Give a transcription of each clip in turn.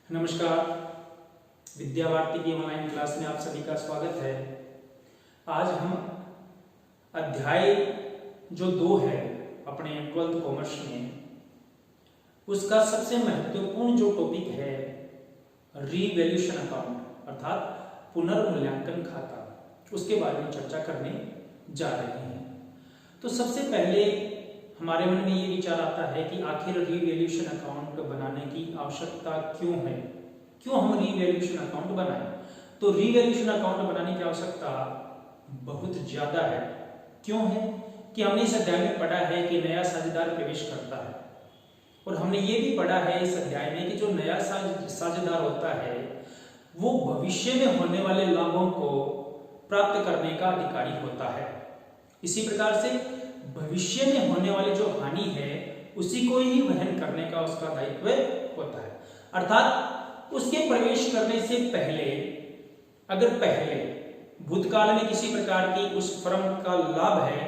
नमस्कार। विद्या भारती की online class में आप सभी का स्वागत है। आज हम अध्याय जो 2 है अपने 12th कॉमर्स में, उसका सबसे महत्वपूर्ण जो टॉपिक है रीवैल्यूएशन अकाउंट अर्थात पुनर्मूल्यांकन खाता, उसके बारे में चर्चा करने जा रहे हैं। तो सबसे पहले हमारे मन में ये विचार आता है कि आखिर रीवैल्यूएशन अकाउंट बनाने की आवश्यकता क्यों है, क्यों हम रीवैल्यूएशन अकाउंट बनाएं। तो रीवैल्यूएशन अकाउंट बनाने की आवश्यकता बहुत ज्यादा है। क्यों है कि हमने इस अध्याय में पढ़ा है कि नया साझेदार प्रवेश करता है, और हमने ये भी पढ़ा है इस अध्याय में कि जो नया साझेदार होता है वो भविष्य में होने वाले लाभों को प्राप्त करने का अधिकारी होता है। इसी प्रकार से भविष्य में होने वाली जो हानि है उसी को ही वहन करने का उसका दायित्व होता है। अर्थात उसके प्रवेश करने से पहले अगर पहले भूतकाल में किसी प्रकार की उस फर्म का लाभ है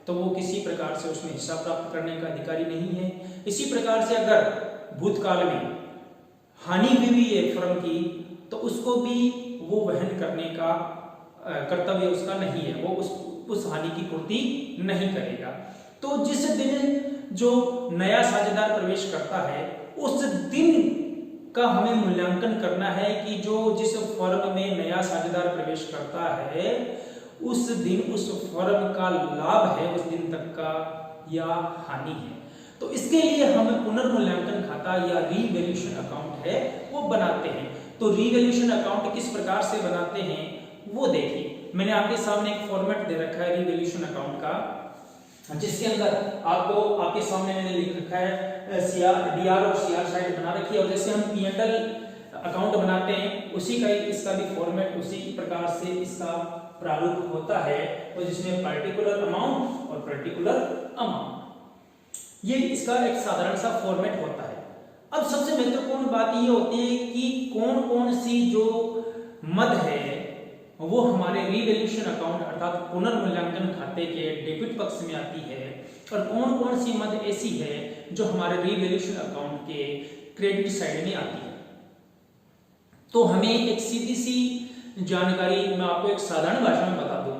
तो वो किसी प्रकार से उसमें हिस्सा प्राप्त करने का अधिकारी नहीं है। इसी प्रकार से अगर भूतकाल में हानि हुई है फर्म की तो उसको भी वो वहन करने का कर्तव्य उसका नहीं है, वो उस हानि की पूर्ति नहीं करेगा। तो जिस दिन जो नया साझेदार प्रवेश करता है उस दिन का हमें मूल्यांकन करना है कि जो जिस फर्म में नया साझेदार प्रवेश करता है उस दिन उस फर्म का लाभ है उस दिन तक का या हानि है। तो इसके लिए हम पुनर्मूल्यांकन खाता या रीवैल्यूएशन अकाउंट है वो बनाते हैं। तो रीवैल्यूएशन अकाउंट किस प्रकार से बनाते हैं वो देखिए। मैंने आपके सामने एक फॉर्मेट दे रखा है रीवैल्यूएशन अकाउंट का, जिसके अंदर आपको आपके सामने मैंने लिख रखा है डीआर और सीआर साइड बना रखी है, और जैसे हम पी&एल अकाउंट बनाते हैं उसी का इसका भी फॉर्मेट उसी प्रकार से इसका प्रारूप होता है, तो जिसमें पर्टिकुलर अमाउंट और पर्टिकुलर अमाउंट, ये इसका एक साधारण सा फॉर्मेट होता है। अब सबसे महत्वपूर्ण बात ये होती है कि कौन कौन सी जो मद है वो हमारे रीवैल्यूएशन अकाउंट अर्थात पुनर्मूल्यांकन खाते के डेबिट पक्ष में आती है, और कौन कौन सी मद ऐसी है जो हमारे रीवैल्यूएशन अकाउंट के क्रेडिट साइड में आती है। तो हमें एक सीधी सी जानकारी मैं आपको एक साधारण भाषा में बता दूं।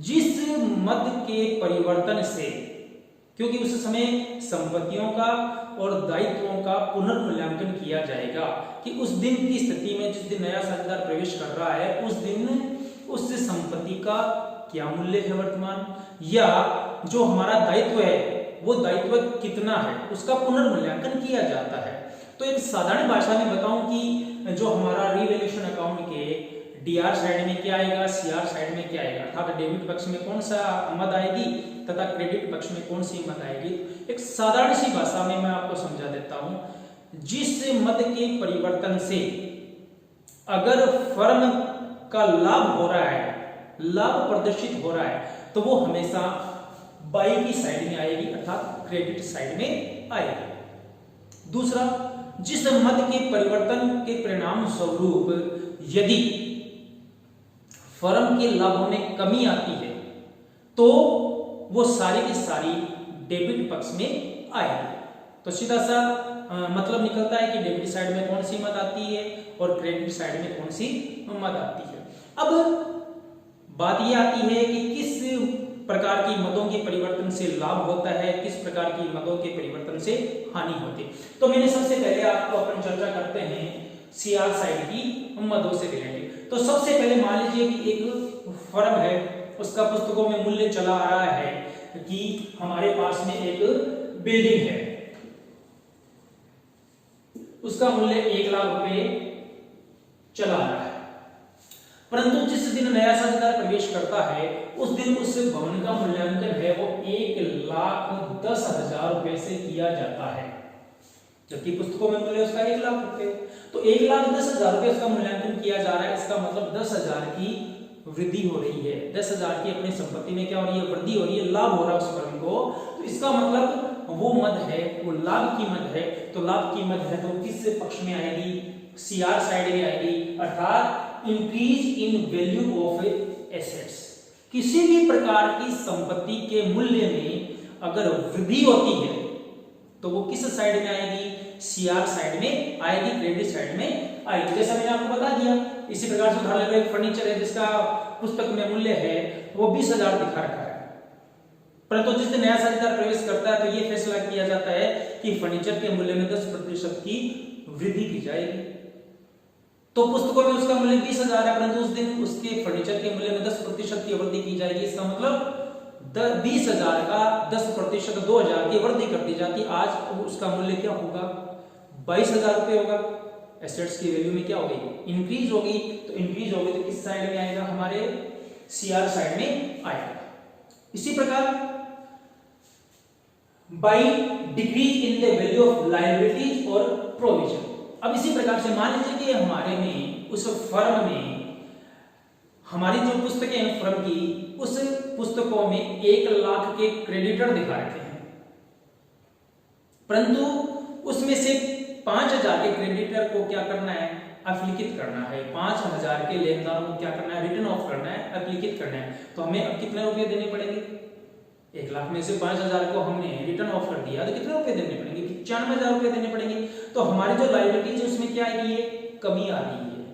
जिस मद के परिवर्तन से, क्योंकि उस समय संपत्तियों का और दायित्वों का पुनर्मूल्यांकन किया जाएगा कि उस दिन की स्थिति में जिस दिन नया साझेदार प्रवेश कर रहा है उस दिन उस संपत्ति का क्या मूल्य है वर्तमान, या जो हमारा दायित्व है वो दायित्व कितना है, उसका पुनर्मूल्यांकन किया जाता है। तो एक साधारण भाषा में बताऊं कि जो हमारा रीवैल्यूएशन अकाउंट के डीआर साइड में क्या आएगा, सीआर साइड में क्या आएगा, अर्थात डेबिट पक्ष में कौन सा मद आएगी तथा क्रेडिट पक्ष में कौन सी मद आएगी। एक साधारण सी भाषा में मैं आपको समझा देता हूं। जिस मद के परिवर्तन से अगर फर्म का लाभ हो रहा है, लाभ प्रदर्शित हो रहा है, तो वो हमेशा बाई की साइड में आएगी अर्थात क्रेडिट साइड में आएगी। दूसरा, जिस मद के परिवर्तन के परिणाम स्वरूप यदि फर्म के लाभों में कमी आती है तो वो सारी की सारी डेबिट पक्ष में आएगी। तो सीधा सा मतलब निकलता है कि डेबिट साइड में कौन सी मद आती है और क्रेडिट साइड में कौन सी मद आती है। अब बात यह आती है कि किस प्रकार की मदों के परिवर्तन से लाभ होता है, किस प्रकार की मदों के परिवर्तन से हानि होती है। तो मैंने सबसे पहले आपको अपन चर्चा करते हैं सीआर साइड की मदों से रिलेटेड। तो सबसे पहले मान लीजिए कि एक फर्म है, उसका पुस्तकों में मूल्य चला आ रहा है कि हमारे पास में एक बिल्डिंग है, उसका मूल्य 1 लाख रुपए चला आ रहा है, परंतु जिस दिन नया साझेदार प्रवेश करता है उस दिन उस भवन का मूल्यांकन है वो 1,10,000 रुपए से किया जाता है, जबकि पुस्तकों में मूल्य उसका 1 लाख रुपए। तो 1,10,000 रुपए उसका मूल्यांकन किया जा रहा है, इसका मतलब 10,000 की वृद्धि हो रही है, 10,000 की अपनी संपत्ति में क्या हो रही है, वृद्धि हो रही है, लाभ हो रहा है उस फर्म को। तो इसका मतलब वो मद है वो लाभ की मद है। तो लाभ की मद है तो किस पक्ष में आएगी, सीआर साइड में आएगी, अर्थात increase in value of assets. किसी भी प्रकार की संपत्ति के मूल्य में अगर वृद्धि होती है तो वो किस साइड में आएगी, सीआर साइड में आएगी, क्रेडिट साइड में आएगी। जैसा मैंने आपको बता दिया। इसी प्रकार से उदाहरण एक फर्नीचर है जिसका पुस्तक में मूल्य है वो 20,000 दिखा रखा है, परंतु जिस दिन नया साझेदार प्रवेश करता है तो ये फैसला किया जाता है कि फर्नीचर के मूल्य में 10% की वृद्धि की जाएगी। तो पुस्तकों में उसका मूल्य 20,000 है, परंतु उस दिन उसके फर्नीचर के मूल्य में 10% की वृद्धि की जाएगी। इसका मतलब 20,000 का 10% 2,000 की वृद्धि कर दी जाती। आज उसका मूल्य क्या होगा? 22,000 रुपए होगा। एसेट्स की वैल्यू में क्या होगी? इंक्रीज होगी। तो इंक्रीज होगी तो किस साइड में आएगा? हमारे सीआर साइड में आएगा। इसी प्रकार by decrease in the value of liabilities और प्रोविजन। अब इसी प्रकार से मान लीजिए कि हमारे में उस फर्म में हमारी जो पुस्तकें हैं फर्म की, उस पुस्तकों में 1 लाख के क्रेडिटर दिखा रखे हैं, परंतु उसमें से 5,000 के क्रेडिटर को क्या करना है? अभिलिखित करना है। 5,000 के लेनदारों को क्या करना है? रिटर्न ऑफ करना है, अभिलिखित करना है। तो हमें अब कितने रुपए देने पड़ेंगे? 1 लाख में से 5,000 को हमने रिटर्न ऑफ कर दिया तो कितने रुपए देने पड़ेंगे? 95,000 रुपए देने पड़ेंगे। तो हमारी जो लायबिलिटीज है उसमें क्या आ रही है? कमी आ रही है।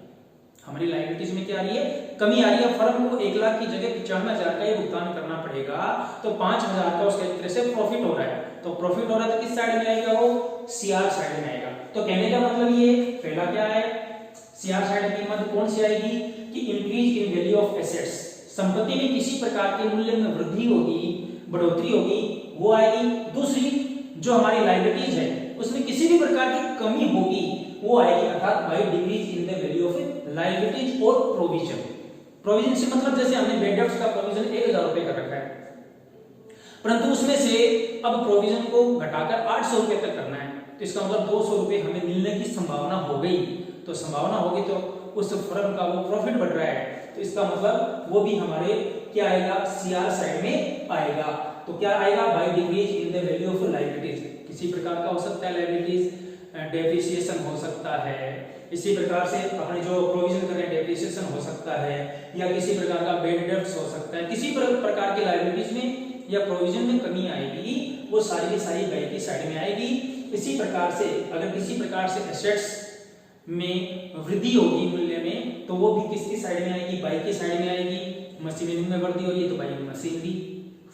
हमारी लायबिलिटीज में क्या आ रही है? कमी आ रही है। फर्म को 1 लाख की जगह 95,000 का ये भुगतान करना पड़ेगा, तो 5,000 का उसके एक तरह से प्रॉफिट हो रहा है। तो प्रॉफिट हो रहा है तो किस साइड में आएगा? वो सीआर साइड में आएगा। तो कहने का मतलब ये पहला क्या है? सीआर साइड की कीमत कौन सी आएगी कि increase in value of assets, संपत्ति में किसी प्रकार के मूल्य में वृद्धि होगी, बढ़ोतरी होगी, वो आएगी। दूसरी जो हमारी लायबिलिटीज है उसमें किसी भी प्रकार की कमी होगी वो आएगी, अर्थात by decrease in the value of liabilities और प्रोविजन। प्रोविजन से मतलब जैसे हमने बेड डेब्ट्स का प्रोविजन 1,000 रुपए का रखा है, परंतु उसमें से अब प्रोविजन को घटाकर 800 रुपए तक करना है, तो इसका मतलब 200 रुपए हमें मिलने की संभावना हो गई। तो संभावना होगी तो उस फर्म का वो प्रॉफिट बढ़ रहा है, तो इसका मतलब वो भी हमारे क्या आएगा? सीआर साइड में आएगा। तो क्या आएगा? By decrease in the value of liabilities. किसी प्रकार का हो सकता है लायबिलिटीज, डेप्रिसिएशन हो सकता है, इसी प्रकार से अपने जो प्रोविजन कर रहे हैं डेप्रिसिएशन हो सकता है, या किसी प्रकार का बेड डेब्ट्स हो सकता है। किसी प्रकार की लायबिलिटीज में या प्रोविजन में कमी आएगी, वो सारी की सारी बाय की साइड में आएगी। इसी प्रकार से अगर किसी प्रकार से एसेट्स में वृद्धि होगी मूल्य में, तो वो भी किसकी साइड में आएगी? बाय की साइड में आएगी। मशीनरी में वृद्धि हो रही है तो बाय मशीनरी,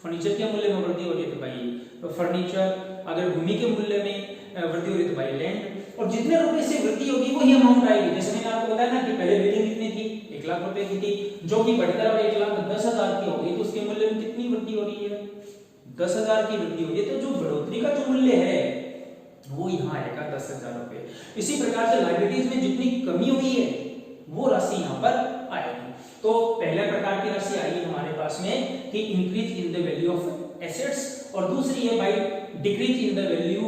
फर्नीचर के मूल्य में वृद्धि हो रही है तो बाय फर्नीचर, अगर भूमि के मूल्य में वृद्धि हो रही है तो बाय लैंड, और जितने रुपए से वृद्धि होगी वही अमाउंट आएगी। जैसे मैंने आपको बताया ना कि पहले बिल्डिंग कितनी थी? 1 लाख रुपए की थी, जो कि बढ़कर अब 1,10,000 की हो गई, तो उसके मूल्य में कितनी वृद्धि हो रही है? 10,000 की वृद्धि हो रही है। तो जो बढ़ोतरी का जो मूल्य है वो यहाँ आएगा 10,000 रुपए। इसी प्रकार से लायबिलिटीज में जितनी कमी हुई है वो राशि यहाँ पर आएगी। तो पहले प्रकार की राशि आई हमारे पास में कि increase in the value of assets, और दूसरी है by decrease in the value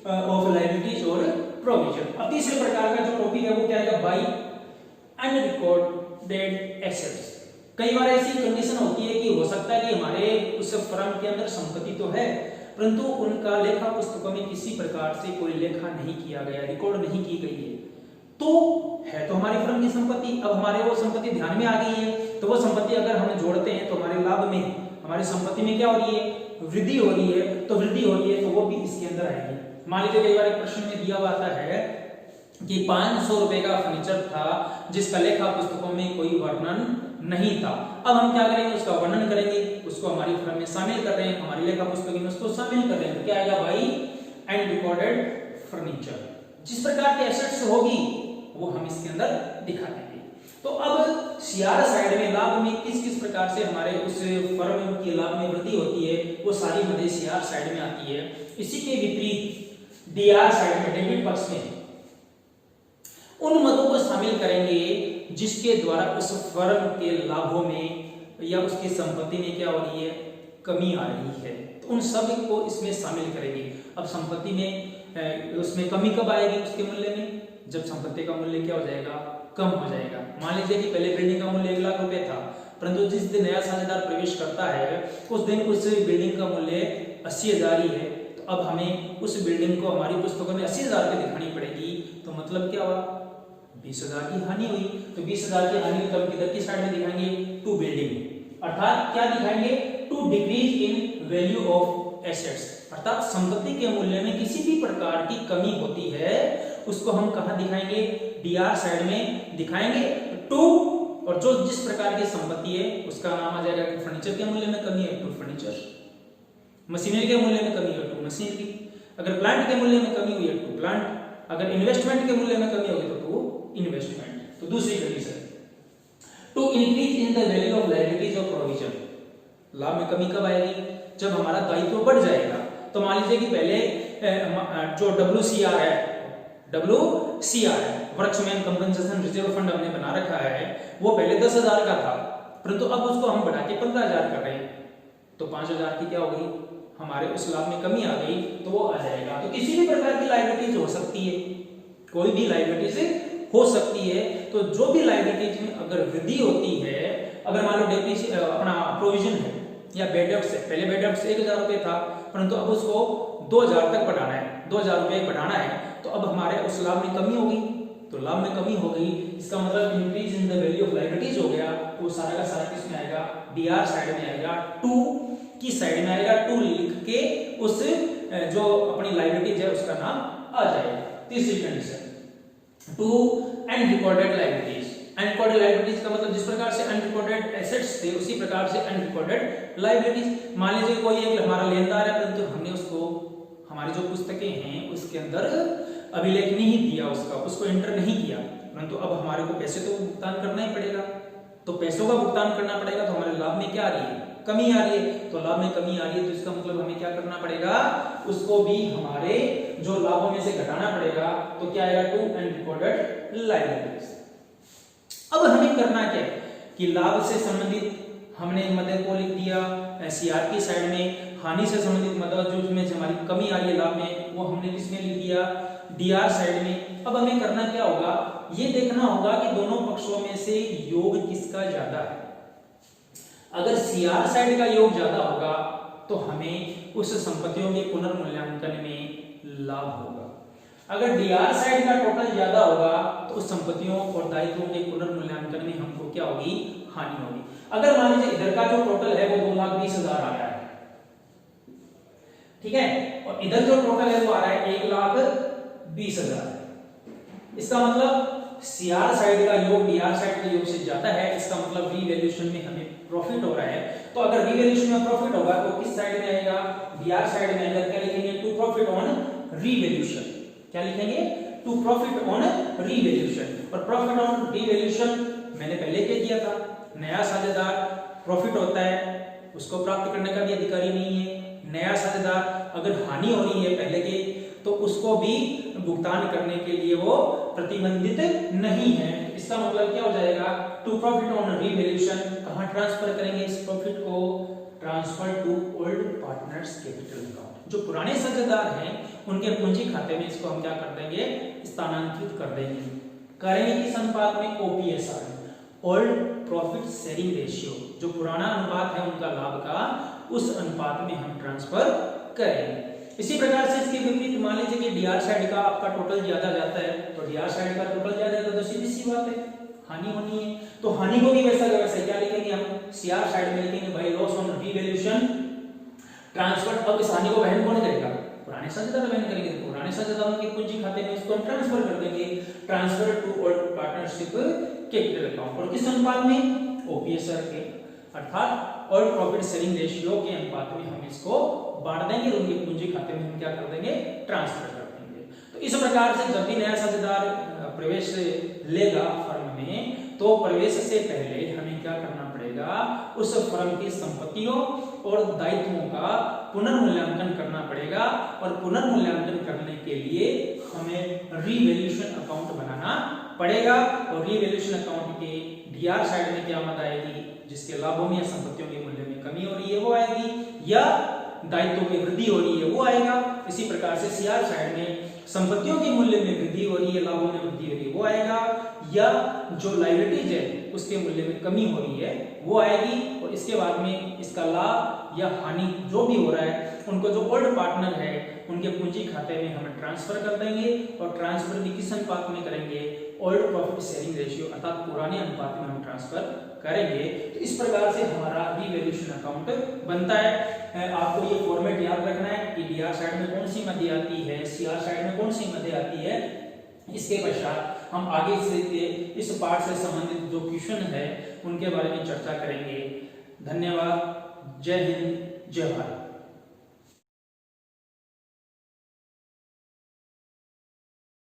of liabilities और प्रोविजन। अब तीसरे प्रकार का जो टॉपिक है वो क्या है? By unrecorded assets. कई बार ऐसी कंडीशन होती है कि हो सकता है कि हमारे उस फर्म के अंदर संपत्ति तो है, परंतु उनका लेखा पुस्तकों में किसी प्रकार से कोई लेखा नहीं किया गया, रिकॉर्ड नहीं की गई है, तो है तो हमारी फर्म की संपत्ति। अब हमारे वो संपत्ति ध्यान में आ गई है, तो वो संपत्ति अगर हम जोड़ते हैं तो हमारे लाभ में, हमारी संपत्ति में क्या हो रही है? वृद्धि हो रही है। तो वृद्धि हो रही है तो वो भी इसके अंदर आएगी। मान लीजिए कई बार एक प्रश्न में दिया हुआ आता है कि 500 रुपए का फर्नीचर था जिसका लेखा पुस्तकों में कोई वर्णन नहीं था। अब हम क्या करेंगे? उसका वर्णन करेंगे, उसको हमारी फर्म में शामिल कर रहे हैं, हमारी लेखा पुस्तकों में उसको शामिल कर रहे हैं, तो क्या आएगा? By unrecorded furniture. जिस प्रकार की एसेट्स होगी वो हम इसके अंदर दिखा देंगे। तो अब सीआर साइड में लाभ में किस किस प्रकार से हमारे उस फर्म के लाभ में वृद्धि होती है वो सारी मदे सीआर साइड में आती है। इसी के विपरीत डीआर साइड में, डेबिट पक्ष में, उन मदों को शामिल करेंगे जिसके द्वारा उस फर्म के लाभों में या उसकी संपत्ति में क्या हो रही है? कमी आ रही है। तो उन सभी को इसमें शामिल करेंगे। अब संपत्ति में उसमें कमी कब आएगी? उसके मूल्य में, जब संपत्ति का मूल्य क्या हो जाएगा? कम हो जाएगा। मान लीजिए कि पहले बिल्डिंग का मूल्य 1 लाख रुपए था, परंतु जिस दिन नया साझेदार प्रवेश करता है उस दिन उस बिल्डिंग का मूल्य 80,000 ही है, तो अब हमें उस बिल्डिंग को हमारी पुस्तकों में 80,000 की दिखानी पड़ेगी। तो मतलब क्या हुआ? 20,000 की हानि हुई। तो 20,000 की हानि तो हम किधर की साइड में दिखाएंगे? टू बिल्डिंग, अर्थात क्या दिखाएंगे? To decrease in value of assets, अर्थात संपत्ति के मूल्य में किसी भी प्रकार की कमी होती है उसको हम कहां दिखाएंगे, डीआर साइड में दिखाएंगे। टू, और जो जिस प्रकार की संपत्ति है उसका नाम आ जाएगा कि फर्नीचर के मूल्य में कमी है टू फर्नीचर, मशीनरी के मूल्य में कमी है टू मशीनरी, अगर प्लांट के मूल्य में कमी हुई है टू प्लांट, अगर इन्वेस्टमेंट के मूल्य में कमी होगी तो टू इन्वेस्टमेंट। तो दूसरी condition, to increase in the value of liabilities और प्रोविजन, लाभ में कमी कब आएगी, जब हमारा दायित्व बढ़ जाएगा। तो मान लीजिए कि पहले जो WCR है, WCR workman compensation reserve fund हमने बना रखा है, वो पहले 10,000 का था, परंतु अब उसको हम बढ़ा के 15,000 कर रहे हैं, तो 5,000 की क्या हो गई, हमारे उस लाभ में कमी आ गई, तो वो आ जाएगा। तो किसी भी प्रकार की लायबिलिटीज हो सकती है, कोई भी लायबिलिटीज हो सकती है, तो जो भी लायबिलिटीज में अगर वृद्धि होती है, अगर मान लो अपना प्रोविजन है या बैड डेब्ट्स है, पहले बैड डेब्ट्स 1,000 रुपए था, परंतु अब उसको 2,000 तक बढ़ाना है, 2,000 रुपए बढ़ाना है, तो अब हमारे उस लाभ में कमी होगी, तो लाभ में कमी हो गई, इसका मतलब increase in the value of liabilities हो गया, वो सारा का सारा किस में आएगा, डीआर साइड में आएगा, टू की साइड में आएगा, टू लिख के उस जो अपनी लायबिलिटीज है उसका नाम आ जाएगा। तीसरी condition, to unrecorded liabilities, unrecorded liabilities का मतलब जिस प्रकार से अनरिकॉर्डेड एसेट्स थे उसी प्रकार से अनरिकॉर्डेड लायबिलिटीज। मान लीजिए कोई एक हमारा लेनदार है, परंतु हमने उसको हमारी जो पुस्तकें हैं उसके अंदर अभिलेख नहीं दिया, उसको एंटर नहीं किया, परंतु अब हमारे को पैसे तो भुगतान करना ही पड़ेगा, तो पैसों का भुगतान करना पड़ेगा, तो हमारे लाभ में क्या आ रही है, कमी आ रही है, तो लाभ में कमी आ रही है, तो इसका मतलब हमें क्या करना पड़ेगा, उसको भी हमारे जो लाभों में से घटाना पड़ेगा, तो क्या आएगा, टू अनरिकॉर्डेड लायबिलिटीज। अब हमें करना क्या है कि लाभ से संबंधित हमने मदद को लिख दिया सीआर की साइड में, हानि से संबंधित मदद जो उसमें हमारी कमी आ रही है लाभ में, वो हमने किसमें लिख दिया, डीआर साइड में। अब हमें करना क्या होगा, ये देखना होगा कि दोनों पक्षों में से योग किसका ज्यादा है। अगर सीआर साइड का योग ज्यादा होगा तो हमें उस संपत्तियों के पुनर्मूल्यांकन में लाभ होगा, अगर डीआर साइड का टोटल ज्यादा होगा तो उस संपत्तियों और दायित्वों के पुनर्मूल्यांकन में हमको क्या होगी, हानि होगी। अगर मान लीजिए इधर का जो टोटल है वो 2,20,000 आ रहा है, ठीक है, और इधर जो टोटल है वो आ रहा है 1,20,000, इसका मतलब सीआर साइड का योग डीआर साइड के योग से ज्यादा है, इसका मतलब रीवैल्यूएशन में हमें प्रॉफिट हो रहा है। तो अगर रीवैल्यूएशन में प्रॉफिट होगा तो किस साइड में आएगा, डीआर साइड में आएगा, क्या लिखेंगे, टू प्रॉफिट ऑन रीवैल्यूएशन, क्या लिखेंगे, टू प्रॉफिट ऑन रीवैल्यूएशन। और प्रॉफिट ऑन रीवैल्यूएशन मैंने पहले क्या किया था, नया साझेदार प्रॉफिट होता है उसको प्राप्त करने का भी अधिकारी नहीं है, नया साझेदार अगर हानि हो रही है पहले के तो उसको भी भुगतान करने के लिए वो प्रतिबंधित नहीं है। इसका मतलब क्या हो जाएगा, टू प्रॉफिट ऑन रीवैल्यूएशन कहां ट्रांसफर करेंगे इस प्रॉफिट को, transfer to old partners capital account, जो पुराने साझेदार हैं उनके पूंजी खाते में इसको हम क्या कर देंगे, स्थानांतरित कर देंगे। करेंगे किस अनुपात में, ओपीएसआर, ओल्ड प्रॉफिट शेयरिंग रेशियो, जो पुराना अनुपात है उनका लाभ का, उस अनुपात में हम ट्रांसफर करेंगे। इसी प्रकार से इसके विपरीत मान लीजिए कि डीआर साइड का आपका टोटल ज्यादा जाता है, तो डीआर साइड का टोटल ज्यादा है तो सीधी सी बात है हानि होनी है, तो हानि को भी वैसा का वैसा क्या लिखेंगे हम, सीआर साइड में लिखेंगे by loss on revaluation transfer. अब इस हानि को वहन कौन करेगा, पुराने साझेदार वहन करेंगे, तो पुराने साझेदारों के पूंजी खाते में इसको हम ट्रांसफर कर देंगे, transfer to old partnership capital account, और किस अनुपात में, ओपीएसआर के, अर्थात ओल्ड प्रॉफिट शेयरिंग रेशियो के अनुपात में हम इसको बांट देंगे, उनके पूंजी खाते में हम क्या कर देंगे, ट्रांसफर कर देंगे। तो इस प्रकार से जब भी नया साझेदार प्रवेश लेगा फर्म में, तो प्रवेश से पहले हमें क्या करना पड़ेगा, उस फर्म की संपत्तियों और दायित्वों का पुनर्मूल्यांकन करना पड़ेगा, और पुनर्मूल्यांकन करने के लिए हमें रीवैल्यूएशन अकाउंट बनाना पड़ेगा, और रीवैल्यूएशन अकाउंट के डीआर साइड में क्या मद आएगी, जिसके लाभों में या संपत्तियों के मूल्य में कमी हो रही है वो आएगी, या दायित्वों में वृद्धि हो रही है वो आएगा। इसी प्रकार से सीआर साइड में संपत्तियों के मूल्य में वृद्धि हो रही है, लाभों में वृद्धि हो रही है वो आएगा, या जो लायबिलिटीज है उसके मूल्य में कमी हो रही है वो आएगी, और इसके बाद में इसका लाभ या हानि जो भी हो रहा है उनको जो ओल्ड पार्टनर है उनके पूंजी खाते में हम ट्रांसफर कर देंगे, और ट्रांसफर भी किस अनुपात में करेंगे, ओल्ड प्रॉफिट शेयरिंग रेशियो अर्थात पुराने अनुपात में हम ट्रांसफर करेंगे। तो इस प्रकार से हमारा रीवैल्यूएशन अकाउंट अमाउंट बनता है। आपको ये फॉर्मेट याद रखना है कि डी आर साइड में कौन सी मध्य आती है, सी आर साइड में कौन सी मध्य आती है। इसके पश्चात हम आगे से इस पार्ट से संबंधित जो क्वेश्चन है उनके बारे में चर्चा करेंगे। धन्यवाद। जय हिंद, जय भारत।